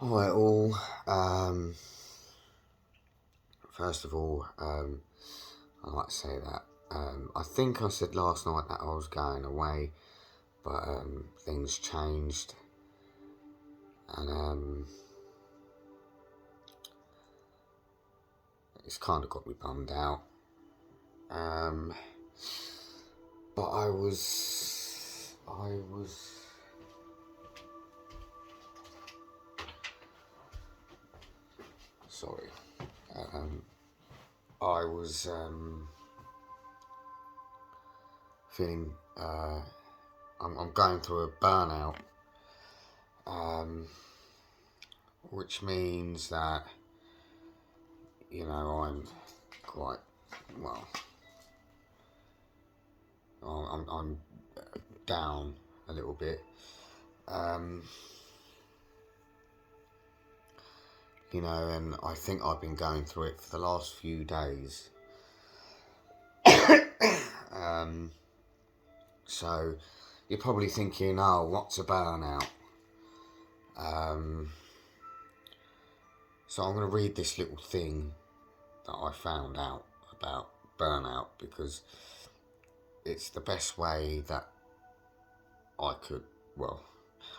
Hi all. First of all, I'd like to say that I think I said last night that I was going away, but things changed, and it's kind of got me bummed out. Um, but sorry. Um, I was feeling. I'm going through a burnout, which means that I'm quite well. I'm down a little bit. Um, and I think I've been going through it for the last few days. So you're probably thinking, oh, what's a burnout? So I'm going to read this little thing that I found out about burnout because it's the best way that I could, well,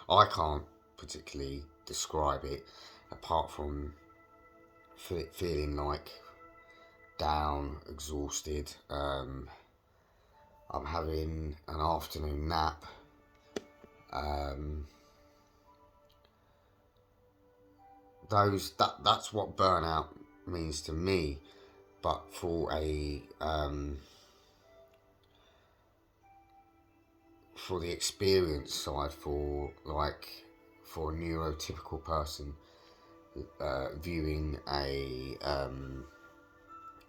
I can't particularly describe it apart from feeling like down, exhausted. I'm having an afternoon nap. That's what burnout means to me, but for the experience side, for a neurotypical person viewing an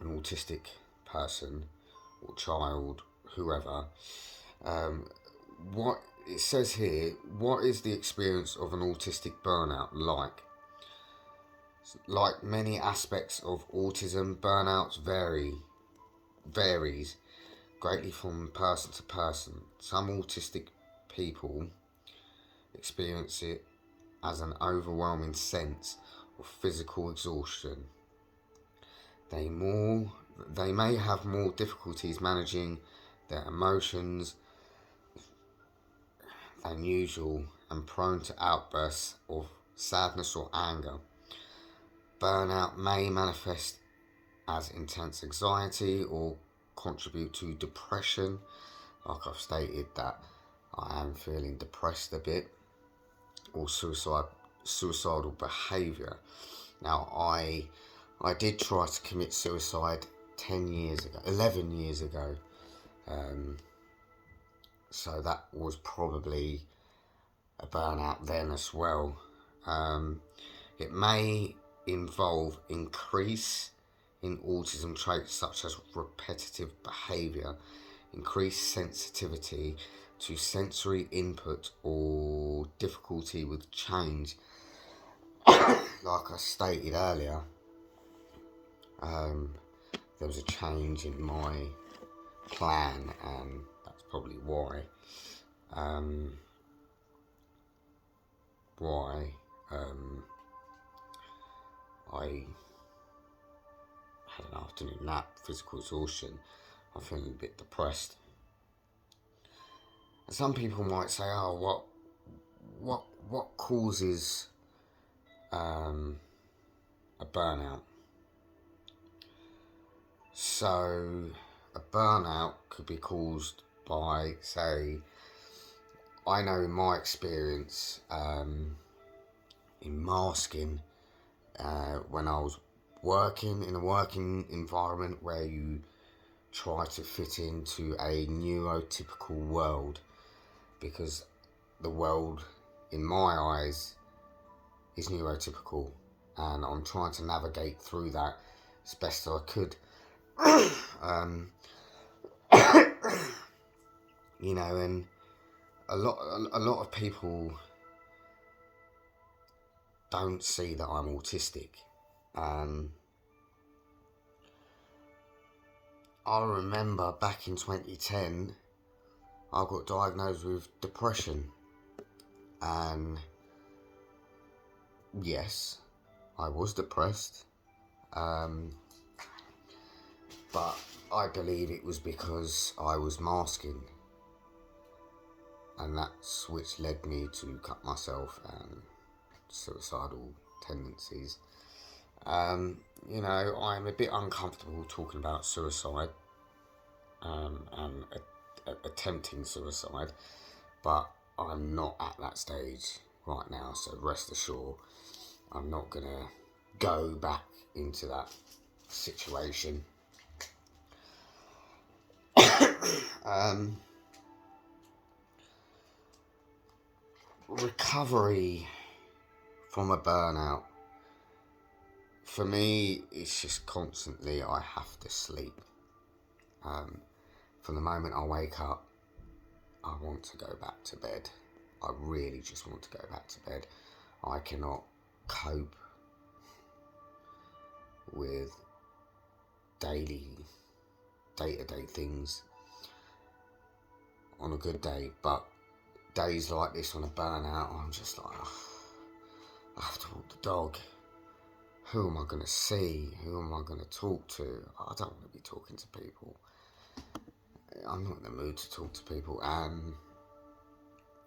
autistic person or child, whoever, what it says here, what is the experience of an autistic burnout like? Like many aspects of autism, burnouts varies greatly from person to person. Some autistic people experience it as an overwhelming sense of physical exhaustion. They may have more difficulties managing their emotions than usual and prone to outbursts of sadness or anger. Burnout may manifest as intense anxiety or contribute to depression. Like I've stated, that I am feeling depressed a bit, or suicidal behaviour. Now I did try to commit suicide 11 years ago. So that was probably a burnout then as well. It may involve increase in autism traits such as repetitive behaviour, increased sensitivity to sensory input, or difficulty with change. Like I stated earlier, there was a change in my plan, and that's probably why. I had an afternoon nap, physical exhaustion. I'm feeling a bit depressed. And some people might say, "Oh, what causes a burnout?" So, a burnout could be caused by, say, I know in my experience in masking, when I was working in a working environment where you try to fit into a neurotypical world, because the world in my eyes is neurotypical, and I'm trying to navigate through that as best I could. And a lot of people don't see that I'm autistic. I remember back in 2010, I got diagnosed with depression, and yes, I was depressed, but I believe it was because I was masking, and that's which led me to cut myself and suicidal tendencies. You know, I'm a bit uncomfortable talking about suicide and attempting suicide, but I'm not at that stage right now, so rest assured I'm not gonna go back into that situation. Recovery from a burnout, for me, it's just constantly I have to sleep. From the moment I wake up, I want to go back to bed. I really just want to go back to bed. I cannot cope with day-to-day things on a good day, but days like this on a burnout, I'm just like, oh, I have to walk the dog. Who am I going to see? Who am I going to talk to? I don't want to be talking to people. I'm not in the mood to talk to people, and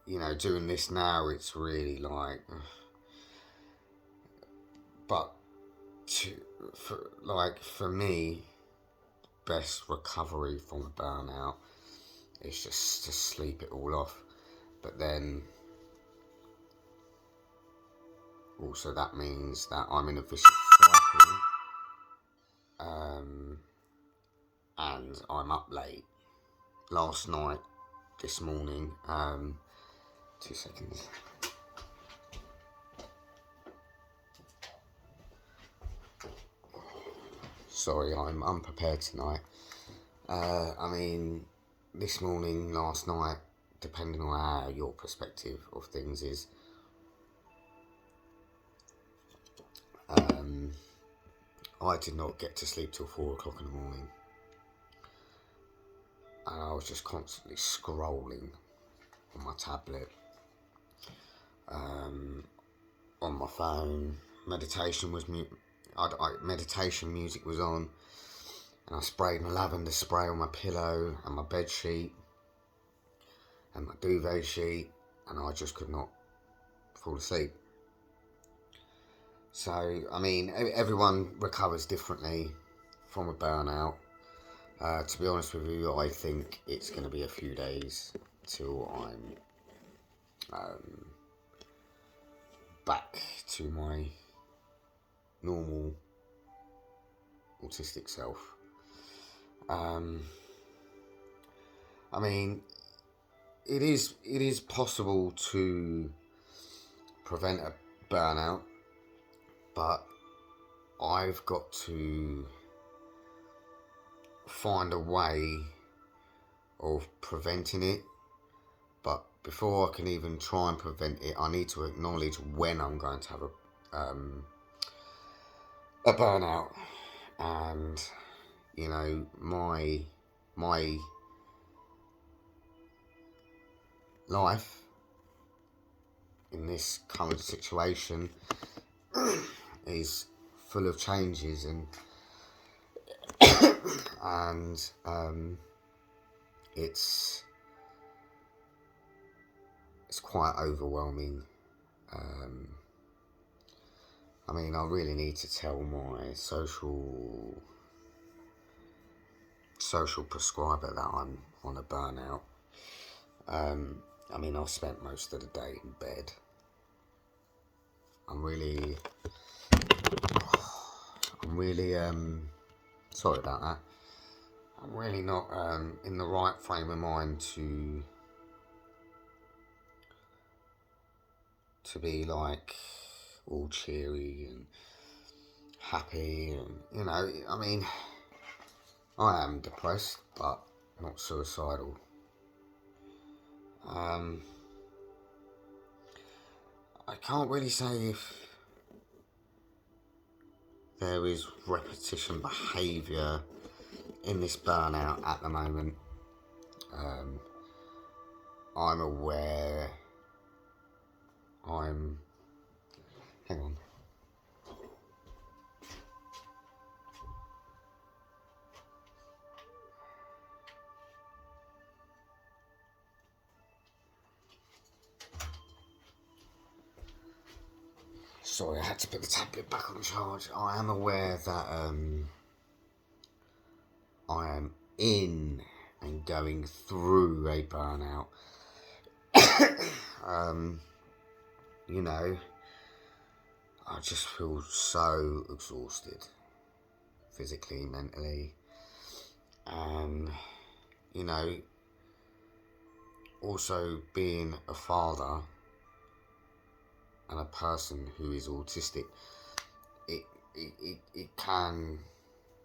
you know, doing this now, it's really like, but for me, best recovery from a burnout is just to sleep it all off. But then also that means that I'm in a vicious cycle, and I'm up late. Last night, this morning, 2 seconds. Sorry, I'm unprepared tonight. This morning, last night, depending on how your perspective of things is, I did not get to sleep till 4 o'clock in the morning. And I was just constantly scrolling on my tablet, on my phone. Meditation music was on, and I sprayed my lavender spray on my pillow and my bed sheet and my duvet sheet, and I just could not fall asleep. So, I mean, everyone recovers differently from a burnout. To be honest with you, I think it's going to be a few days till I'm back to my normal autistic self. I mean, it is possible to prevent a burnout, but I've got to find a way of preventing it. But before I can even try and prevent it, I need to acknowledge when I'm going to have a burnout. And you know, my life in this current situation is full of changes, and it's quite overwhelming. I mean, I really need to tell my social prescriber that I'm on a burnout. I mean, I've spent most of the day in bed. I'm really sorry about that. I'm really not in the right frame of mind to be like all cheery and happy, and you know, I mean, I am depressed, but not suicidal. I can't really say if there is repetition behaviour in this burnout at the moment. I'm aware hang on. Sorry, I had to put the tablet back on charge. I am aware that I am in and going through a burnout. You know, I just feel so exhausted, physically, mentally, and, you know, also being a father and a person who is autistic, it can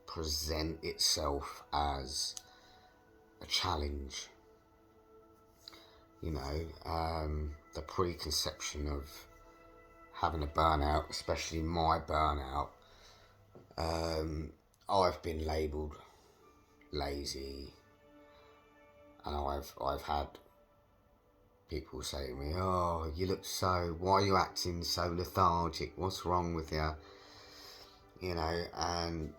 present itself as a challenge. You know, the preconception of having a burnout, especially my burnout, I've been labelled lazy, and I've had people say to me, "Oh, you look why are you acting so lethargic? What's wrong with you?" You know, and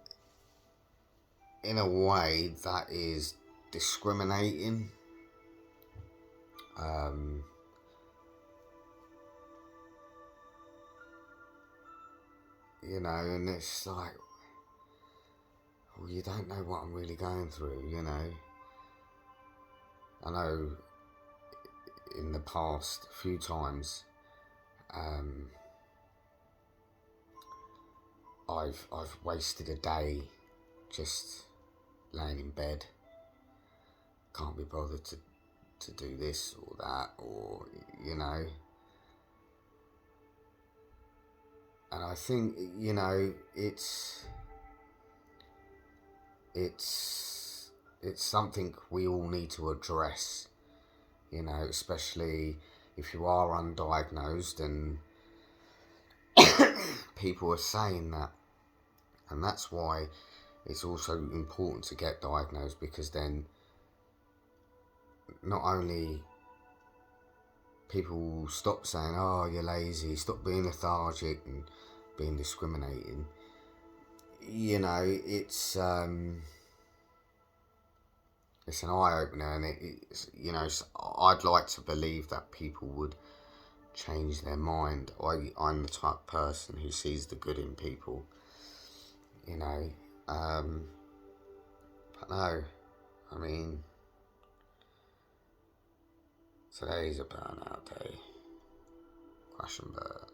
in a way that is discriminating. You know, and it's like, well, you don't know what I'm really going through, you know. I know in the past few times, I've wasted a day just laying in bed. Can't be bothered to do this or that, or, you know. And I think, you know, it's something we all need to address, you know, especially if you are undiagnosed and people are saying that. And that's why it's also important to get diagnosed, because then not only people will stop saying, "Oh, you're lazy," stop being lethargic and being discriminating. You know, it's an eye-opener, and it's, you know, I'd like to believe that people would change their mind. I'm the type of person who sees the good in people, you know. But no, I mean, today's a burnout day. Crash and burn.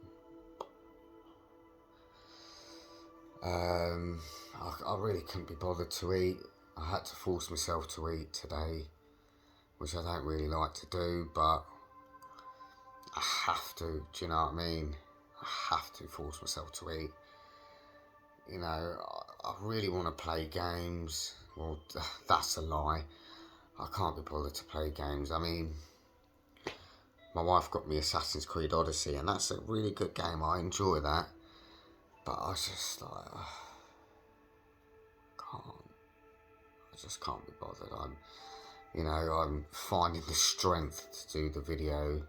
I really couldn't be bothered to eat. I had to force myself to eat today, which I don't really like to do, but I have to. Do you know what I mean? I have to force myself to eat. You know, I really want to play games. Well, that's a lie. I can't be bothered to play games. I mean, my wife got me Assassin's Creed Odyssey, and that's a really good game. I enjoy that. But I just can't be bothered. I'm finding the strength to do the video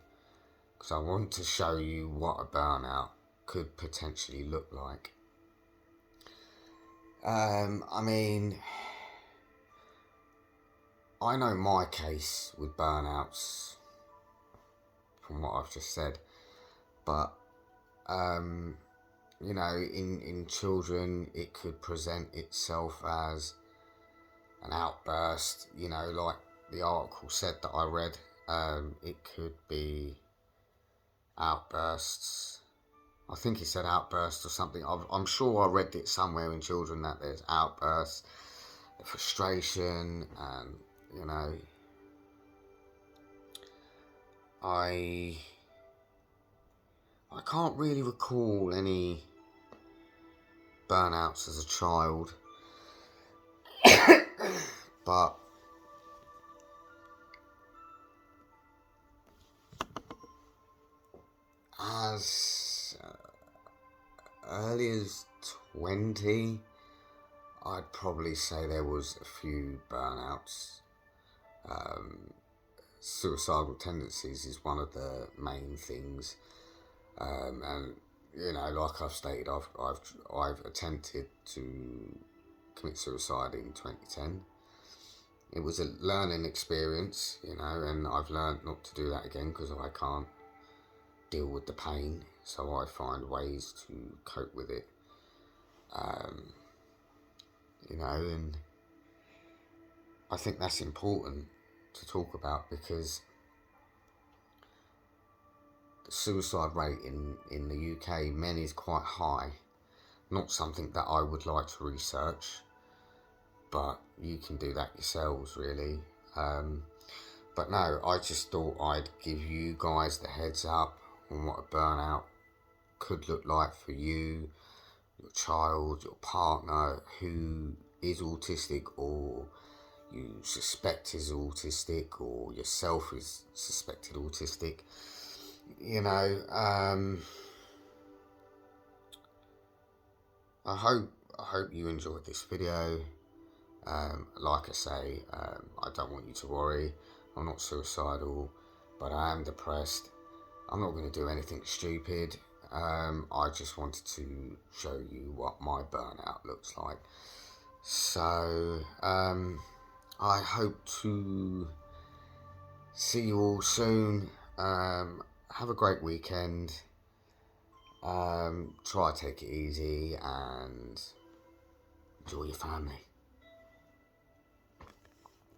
because I want to show you what a burnout could potentially look like. I mean, I know my case with burnouts from what I've just said, but you know, in children, it could present itself as an outburst, you know, like the article said that I read. It could be outbursts. I think it said outbursts or something. I'm sure I read it somewhere in children that there's outbursts, frustration, and, you know, I can't really recall any burnouts as a child, but as early as 20, I'd probably say there was a few burnouts. Suicidal tendencies is one of the main things, and, you know, like I've stated, I've attempted to commit suicide in 2010. It was a learning experience, you know, and I've learned not to do that again because I can't deal with the pain so I find ways to cope with it. And I think that's important to talk about, because the suicide rate in the UK, men, is quite high. Not something that I would like to research, but you can do that yourselves, really. But no, I just thought I'd give you guys the heads up on what a burnout could look like for you, your child, your partner who is autistic, or you suspect is autistic, or yourself is suspected autistic. I hope you enjoyed this video. Like I say, I don't want you to worry. I'm not suicidal, but I am depressed. I'm not going to do anything stupid. I just wanted to show you what my burnout looks like. So, I hope to see you all soon. Have a great weekend. Try to take it easy and enjoy your family.